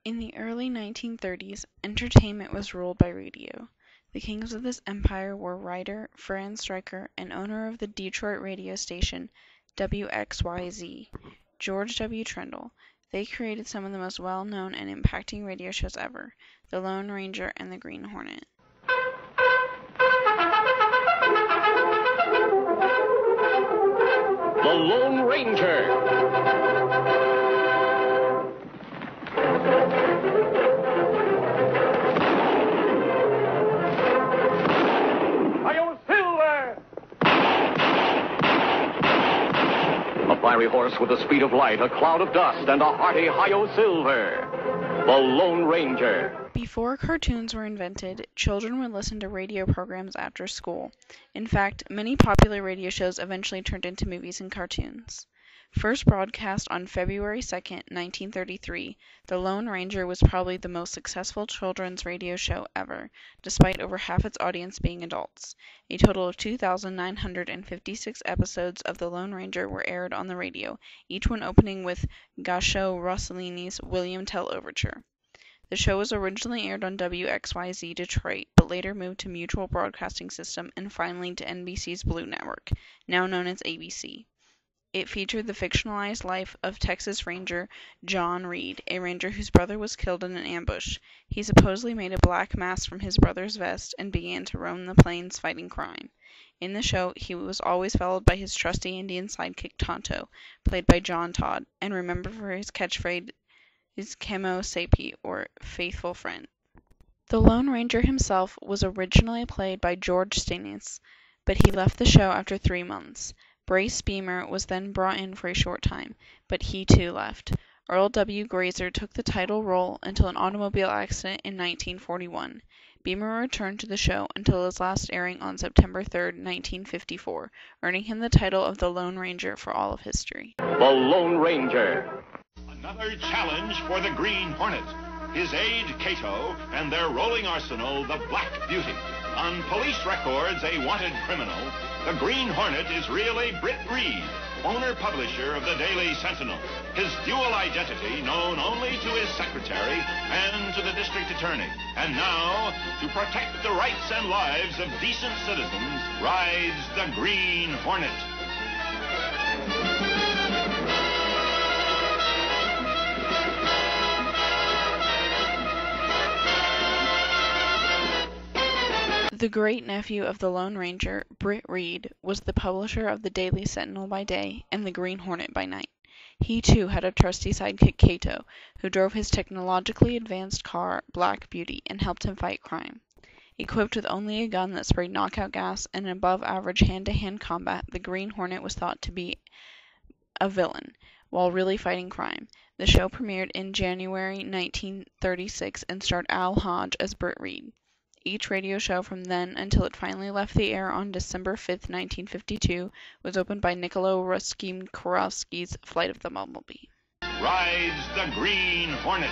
In the early 1930s, entertainment was ruled by radio. The kings of this empire were writer Fran Stryker and owner of the Detroit radio station WXYZ, George W. Trendle. They created some of the most well-known and impacting radio shows ever, The Lone Ranger and The Green Hornet. The Lone Ranger. A fiery horse with the speed of light, a cloud of dust, and a hearty hi-yo silver. The Lone Ranger. Before cartoons were invented, children would listen to radio programs after school. In fact, many popular radio shows eventually turned into movies and cartoons. First broadcast on February 2nd, 1933, The Lone Ranger was probably the most successful children's radio show ever, despite over half its audience being adults. A total of 2,956 episodes of The Lone Ranger were aired on the radio, each one opening with Gaucho Rossellini's William Tell Overture. The show was originally aired on WXYZ Detroit, but later moved to Mutual Broadcasting System and finally to NBC's Blue Network, now known as ABC. It featured the fictionalized life of Texas Ranger John Reed, a ranger whose brother was killed in an ambush. He supposedly made a black mask from his brother's vest and began to roam the plains fighting crime. In the show, he was always followed by his trusty Indian sidekick Tonto, played by John Todd, and remembered for his catchphrase Kemo Sapi, or faithful friend. The Lone Ranger himself was originally played by George Stannis, but he left the show after 3 months. Brace Beemer was then brought in for a short time, but he too left. Earl W. Grazer took the title role until an automobile accident in 1941. Beemer returned to the show until its last airing on September 3, 1954, earning him the title of the Lone Ranger for all of history. The Lone Ranger. Another challenge for the Green Hornet, his aide Cato, and their rolling arsenal, the Black Beauty. On police records, a wanted criminal, the Green Hornet is really Britt Reed, owner-publisher of the Daily Sentinel. His dual identity known only to his secretary and to the district attorney. And now, to protect the rights and lives of decent citizens, rides the Green Hornet. The great-nephew of the Lone Ranger, Britt Reed, was the publisher of the Daily Sentinel by day and the Green Hornet by night. He too had a trusty sidekick Cato, who drove his technologically advanced car, Black Beauty, and helped him fight crime. Equipped with only a gun that sprayed knockout gas and above-average hand-to-hand combat, the Green Hornet was thought to be a villain, while really fighting crime. The show premiered in January 1936 and starred Al Hodge as Britt Reed. Each radio show from then until it finally left the air on December 5, 1952, was opened by Niccolo Ruskin-Korovsky's Flight of the Bumblebee. Rides the Green Hornet.